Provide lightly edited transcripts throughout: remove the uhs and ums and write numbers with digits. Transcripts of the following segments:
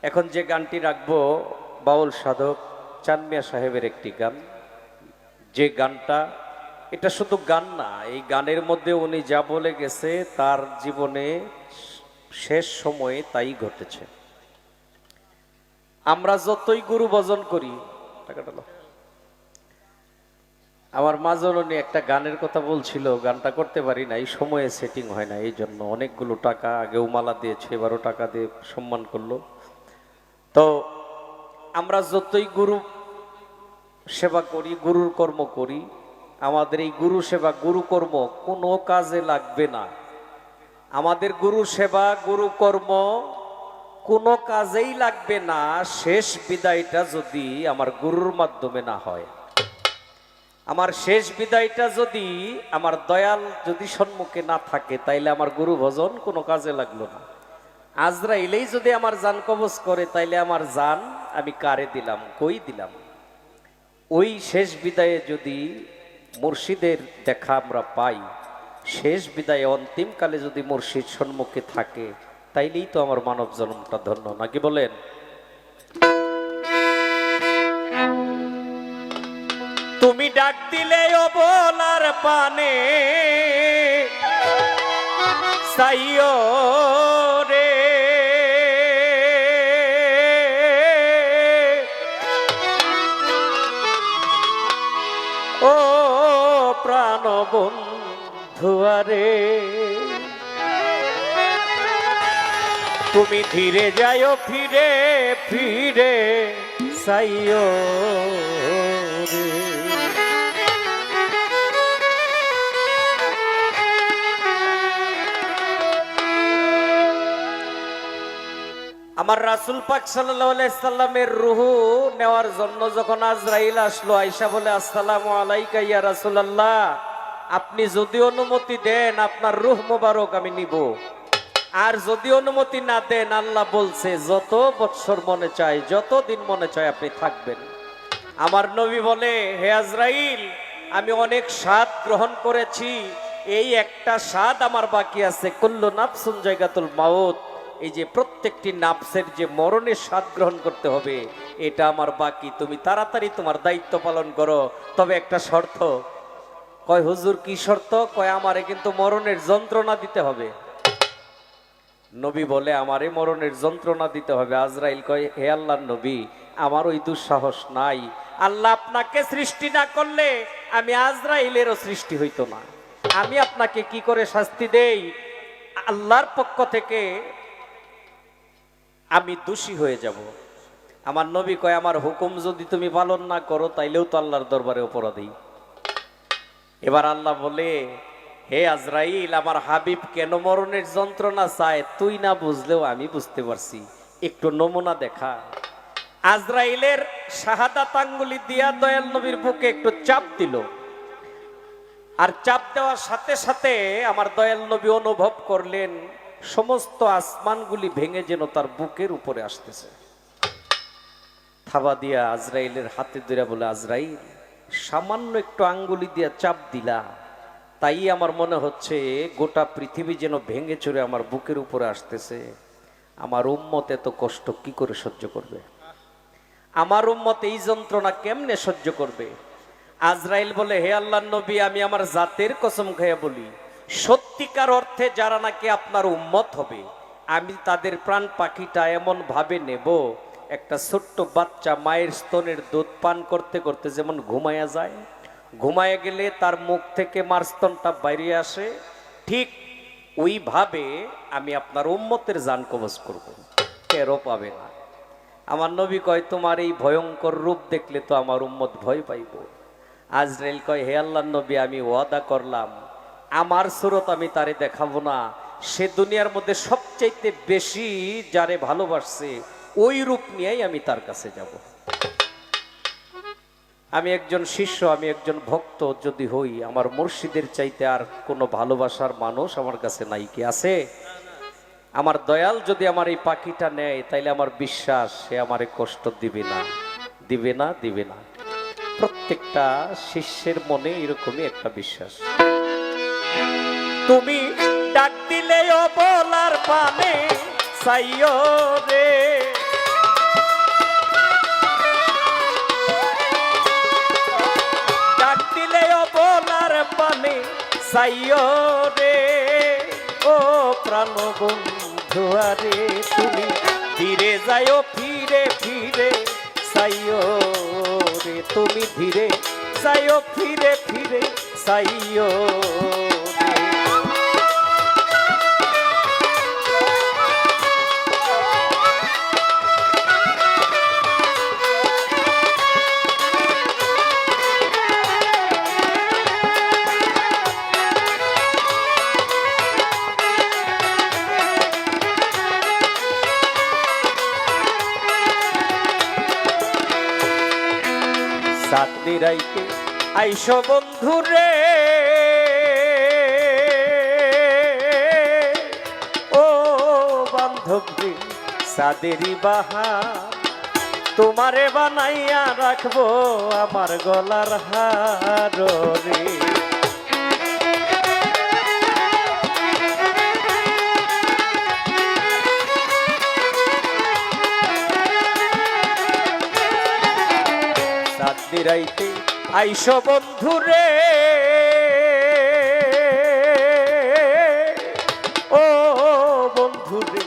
এখন যে গানটি রাখবো বাউল সাধক চাঁদ মিয়া সাহেবের একটি গান, যে গানটা এটা শুধু গান না, এই গানের মধ্যে উনি যা বলে গেছে তার জীবনে শেষ সময়ে তাই ঘটেছে। আমরা যতই গুরু ভজন করি, আমার মা জননী একটা গানের কথা বলছিল, গানটা করতে পারি না, এই সময়ে সেটিং হয় না, এই জন্য অনেকগুলো টাকা আগেও মালা দিয়েছে, এবারও টাকা দিয়ে সম্মান করলো। তো আমরা যতই গুরু সেবা করি, গুরুর কর্ম করি, আমাদের এই গুরু সেবা গুরু কর্ম কোনো কাজে লাগবে না। আমাদের গুরু সেবা গুরু কর্ম কোনো কাজেই লাগবে না, শেষ বিদায়টা যদি আমার গুরুর মাধ্যমে না হয়। আমার শেষ বিদায়টা যদি আমার দয়াল যদি সম্মুখে না থাকে, তাইলে আমার গুরু ভজন কোনো কাজে লাগলো না। আজরাইলেই যদি আমার জান কবজ করে, তাইলে আমার জান আমি কারে দিলাম, কই দিলাম? ওই শেষ বিদায়ে যদি মুর্শিদের দেখা আমরা পাই, শেষ বিদায়ে অন্তিমকালে যদি মুর্শিদ সম্মুখে থাকে, তাইলেই তো আমার মানব জন্মটা ধন্য, নাকি বলেন? তুমি ডাক দিলে ও বলার পানে সাইও রে, ও প্রাণ বন্ধুয়ারে, তুমি ধীরে যাও ফিরে ফিরে সাইও রে। আমার রাসূল পাক সাল্লাল্লাহু আলাইহি সাল্লামের রূহ নেওয়ার জন্য যখন আজরাইল আসলো, আয়েশা বলে, আসসালামু আলাইকা ইয়া রাসূলুল্লাহ, আপনি যদি অনুমতি দেন আপনার রূহ মোবারক আমি নিব, আর যদি অনুমতি না দেন আল্লাহ বলছে যত বৎসর মনে চায়, যত দিন মনে চায় আপনি থাকবেন। আমার নবী বলে, হে আজরাইল, আমি অনেক স্বাদ গ্রহণ করেছি, এই একটা স্বাদ আমার বাকি আছে, কুল্লু নাফসুন জায়গাতুল মাউত, এই যে প্রত্যেকটি নাফসের যে মরণের স্বাদ গ্রহণ করতে হবে, এটা আমার বাকি, তুমি তাড়াতাড়ি তোমার দায়িত্ব পালন করো, তবে একটা শর্ত। কয় হুজুর কি শর্ত? কয় আমারে কিন্তু মরণের যন্ত্রণা দিতে হবে। নবী বলে, আমারে মরণের যন্ত্রণা দিতে হবে। আজরাইল কয়, হে আল্লাহর নবী, আমার ওই দুঃসাহস নাই, আল্লাহ আপনাকে সৃষ্টি না করলে আমি আজরাইলেরও সৃষ্টি হইতো না, আমি আপনাকে কি করে শাস্তি দেই? আল্লাহর পক্ষ থেকে আমি দোষী হয়ে যাব। আমার নবী কয়, আমার হুকুম যদি তুমি পালন না করো, তাইলেও তো আল্লাহর দরবারে অপরাধী। এবার আল্লাহ বলে, হে আজরাইল, আমার হাবিব কেন মরণের যন্ত্রণা চায় তুই না বুঝলেও আমি বুঝতে পারছি, একটু নমুনা দেখা। আজরাইলের শাহাদাত আঙ্গুলি দিয়া দয়াল নবীর বুকে একটু চাপ দিল, আর চাপ দেওয়ার সাথে সাথে আমার দয়াল নবী অনুভব করলেন সমস্ত আসমানগুলি ভেঙে যেন তার বুকের উপরে আসতেছে। থাবা দিয়া আজরাইলের হাতে ধরে বলে, আজরাইল, সামান্য একটু আঙ্গুলি দিয়া চাপ দিলা, তাই আমার মনে হচ্ছে গোটা পৃথিবী যেন ভেঙে চড়ে আমার বুকের উপরে আসতেছে। আমার উম্মত এত কষ্ট কি করে সহ্য করবে? আমার উম্মত এই যন্ত্রণা কেমনে সহ্য করবে? আজরাইল বলে, হে আল্লাহর নবী, আমি আমার জাতের কসম খেয়ে বলি, সত্যিকার অর্থে যারা নাকি আপনার উম্মত হবে, আমি তাদের প্রাণ পাখিটা এমন ভাবে নেব, একটা ছোট্ট বাচ্চা মায়ের স্তনের দুধ পান করতে করতে যেমন ঘুমায়া যায়, ঘুমায় গেলে তার মুখ থেকে মার স্তনটা বাইরে আসে, ঠিক ওইভাবে আমি আপনার উম্মতের জান কবজ করব, টেরও পাবে না। আমার নবী কয়, তোমার এই ভয়ঙ্কর রূপ দেখলে তো আমার উম্মত ভয় পাইব। আজরাইল কয়, হে আল্লাহর নবী, আমি ওয়াদা করলাম আমার সুরত আমি তারে দেখাবো না, সে দুনিয়ার মধ্যে সবচাইতে বেশি যারে ভালোবাসছে ওই রূপ নিয়েই আমি তার কাছে যাব। আমি একজন শিষ্য, আমি একজন ভক্ত যদি হই, আমার মুর্শিদের চাইতে আর কোনো ভালোবাসার মানুষ আমার কাছে নাই কি আছে? আমার দয়াল যদি আমার এই পাখিটা নেয়, তাইলে আমার বিশ্বাস সে আমারে কষ্ট দিবে না, দিবে না, দিবে না। প্রত্যেকটা শিষ্যের মনে এরকমই একটা বিশ্বাস। তুমি ডাক দিলেও বলার পানে সাইও রে, সাইও রে ও প্রাণ বন্ধু আরে তুমি ধীরে যাইও ফিরে ফিরে সাইও রে তুমি ধীরে যাইও ফিরে ফিরে সাইও রে। সাতটি রাইতে আইসো বন্ধু রে ও বান্ধব রে সাদেরি বাহার তোমারে বানাইয়া রাখবো আমার গলার হার রে। সাতটি রাইতে আইসো বন্ধু রে ও বন্ধু রে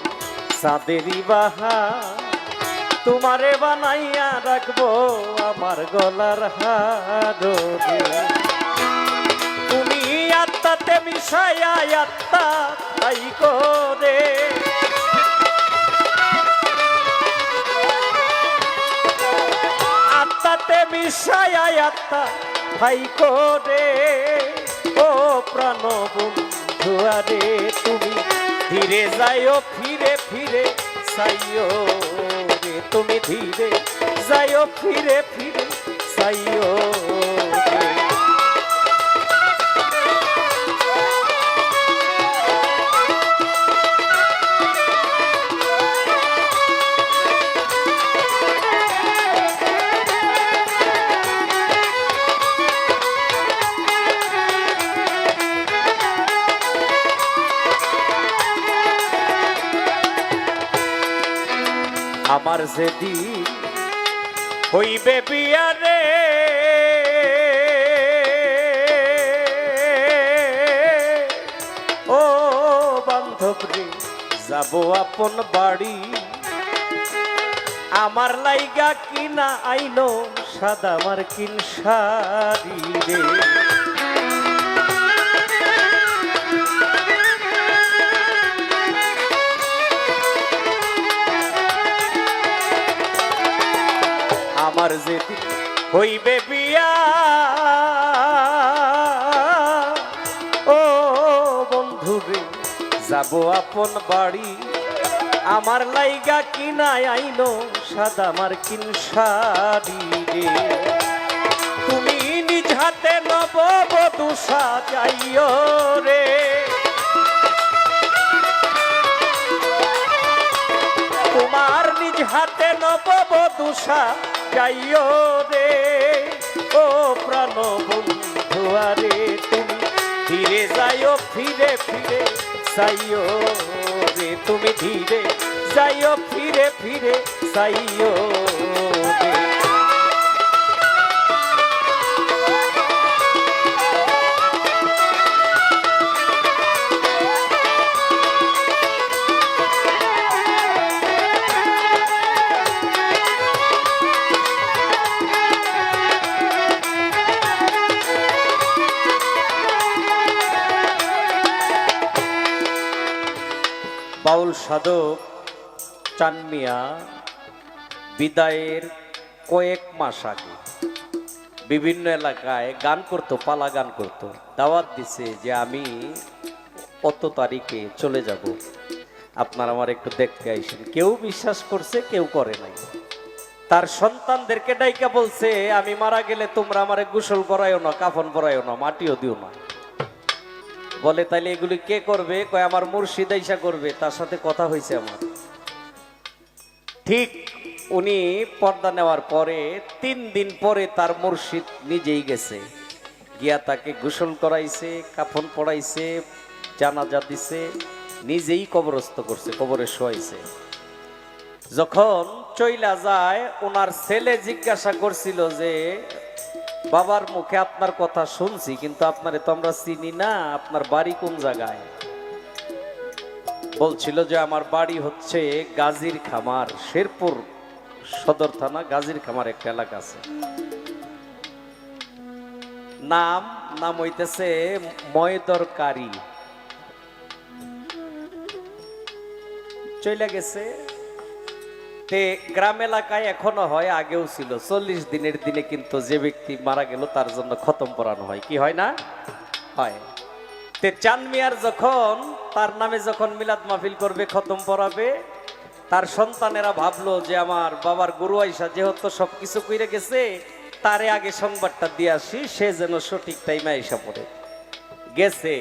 সাদেরি বাহার তোমারে বানাইয়া রাখবো আমার গলার হার রে। তুমি আত্মাতে মিশাইয়া আত্মা তাই করে আত্মাতে মিশাইয়া আত্মা ভাই করে ও প্রাণ বন্ধু আরে তুমি ধীরে যাইও ফিরে ফিরে সাইও রে তুমি ধীরে যাইও ফিরে ফিরে সাইও রে। আমার যেদিন হইবে বিয়ারে ও বান্ধব রে যাব আপন বাড়ি আমার লাইগা কিনা আইনো সাদা মার্কিন শাড়ি রে। আমার যেদিন হইবে বিয়া ও বন্ধু রে যাব আপন বাড়ি আমার লাইগা কিনায় আইনো সাদা মার্কিন শাড়ি রে। তুমি নিজ হাতে নববধূ সাজাইও রে তোমার নিজ হাতে নববধূ সাজাইও রে ও প্রাণ বন্ধু আরে তুমি ধীরে যাইও ফিরে ফিরে সাইও রে তুমি ধীরে যাইও ফিরে ফিরে সাইও রে। বাউল সাধক চান মিয়া বিদায়ের কয়েক মাস আগে বিভিন্ন এলাকায় গান করতো, পালা গান করতো, দাওয়াত দিছে যে আমি কত তারিখে চলে যাব, আপনারা আমার একটু দেখতে আইসেন। কেউ বিশ্বাস করছে, কেউ করে নাই। তার সন্তানদেরকে ডাইকা বলছে আমি মারা গেলে তোমরা আমারে গোসল করাইও না, কাফন পরাইও না, মাটিও দিও না। বলে তাইলে এগুলি কে করবে? কয় আমার মুর্শিদ আইসা করবে, তার সাথে কথা হয়েছে আমার। ঠিক উনি পর্দা নেওয়ার পরে 3 দিন পরে তার মুর্শিদ নিজেই গেছে, গিয়া তাকে গোসল করাইছে, কাফন পড়াইছে, জানাজা দিছে, নিজেই কবরস্থ করছে, কবরে শোয়াইছে। যখন চইলা যায় ওনার ছেলে জিজ্ঞাসা করছিল যে বাবার মুখে আপনার কথা শুনছি, কিন্তু আপনারে তো আমরা চিনি না, আপনার বাড়ি কোন জায়গায়? বলছিল যে আমার বাড়ি হচ্ছে গাজীর খামার, শেরপুর সদর থানা গাজীর খামার একটা এলাকা আছে। নাম নাম হইতেছে ময়দরকারী। চলে গেছে। তে গ্রাম এলাকায় এখনো হয়, আগেও ছিল 40 দিনের দিনে কিন্তু যে ব্যক্তি মারা গেল তার জন্য খতম পড়ানো হয়, কি হয় না? হয়। তে চান মিয়ার যখন তার নামে যখন মিলাদ মাহফিল করবে, খতম পড়াবে, তার সন্তানেরা ভাবলো যে আমার বাবার গুরু আইসা যেহেতু সবকিছু কইরে গেছে, তারে আগে সংবাদটা দিয়ে আসি, সে যেন সঠিক টাইমে আইসা পড়ে। গেছে,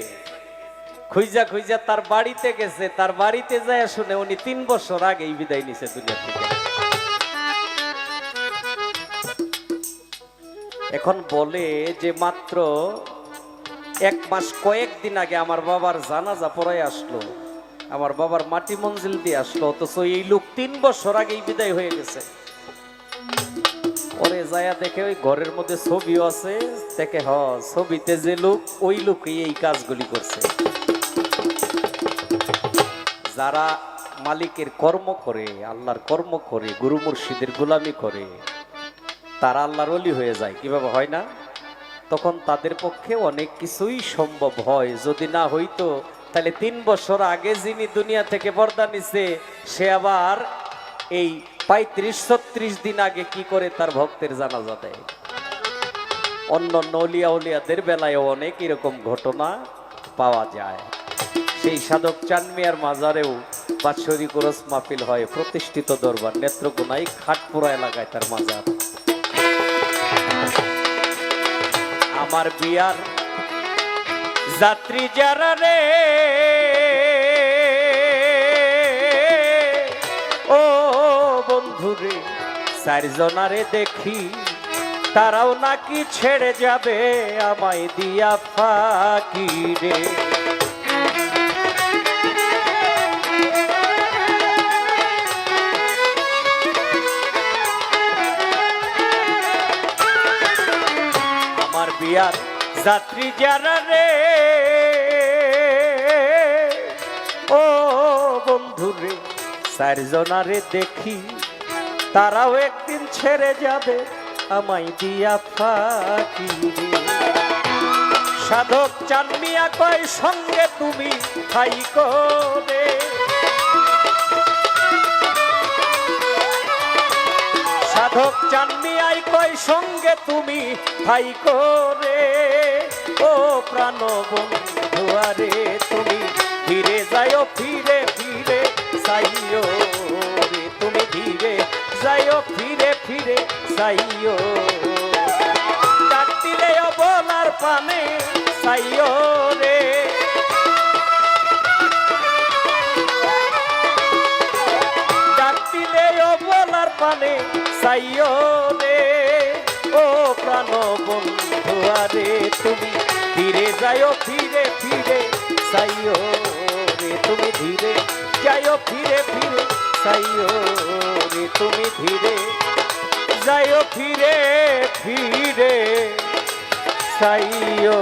খুঁজা খুঁজা তার বাড়িতে গেছে, তার বাড়িতে যায় শুনে উনি 3 বছর আগেই বিদায় নিছে দুনিয়া থেকে। এখন বলে যে মাত্র 1 মাস কয়েকদিন আগে আমার বাবার জানাজা পড়ায় আসলো, আমার বাবার মাটি মঞ্জিল দিয়ে আসলো, অথচ এই লোক 3 বছর আগেই বিদায় হয়ে গেছে। পরে যায়া দেখে ওই ঘরের মধ্যে ছবিও আছে, দেখে ছবিতে যে লোক, ওই লোকই এই কাজগুলি করছে। যারা মালিকের কর্ম করে, আল্লাহর কর্ম করে, গুরু মুর্শিদের গোলামি করে, তারা আল্লাহর ওলি হয়ে যায়। কিভাবে হয় না? তখন তাদের পক্ষে অনেক কিছুই সম্ভব হয়। যদি না হইতো তাহলে 3 বছর আগে যিনি দুনিয়া থেকে পর্দা নিছে, সে আবার এই 35-36 দিন আগে কি করে তার ভক্তের জানাজা দেয়। অন্য নলিয়া উলিয়াদের বেলায় অনেক এরকম ঘটনা পাওয়া যায়। সেই সাধক চান মিয়ার মাজারেও বাৎসরিক ওরস মাহফিল হয়, প্রতিষ্ঠিত দরবার, নেত্রকোনায় খাটপুরা এলাকায় তার মাজার। আমার বিয়ার যাত্রী যারা রে, ও বন্ধুরে, 4 জনারে দেখি, তারাও নাকি ছেড়ে যাবে আমায় দিয়া ফাঁকি রে। আমার বিয়ার যাত্রী যারা রে, ও বন্ধুরে, 4 জনারে দেখি, তারাও একদিন ছেড়ে যাবে আমায় দিয়া ফাঁকি রে। সাধক চান মিয়া কয় সঙ্গে তুমি থাইকো রে, সাধক চান মিয়াই কয় সঙ্গে তুমি থাইকো রে। ও প্রাণ বন্ধু আরে, তুমি ধীরে যাইও, ফিরে ফিরে যাইও রে, তুমি ধীরে যাইও, ফিরে ফিরে যাইও। ডাক দিলেও বলার পানে যাইও রে, ডাক দিলেও বলার পানে যাইও রে। ও প্রাণ বন্ধু আরে, তুমি ধীরে যাইও, ফিরে ফিরে যাইও রে, তুমি ধীরে যাইও, ফিরে ফিরে যাইও রে, তুমি ধীরে যাইও, ফিরে ফিরে যাইও।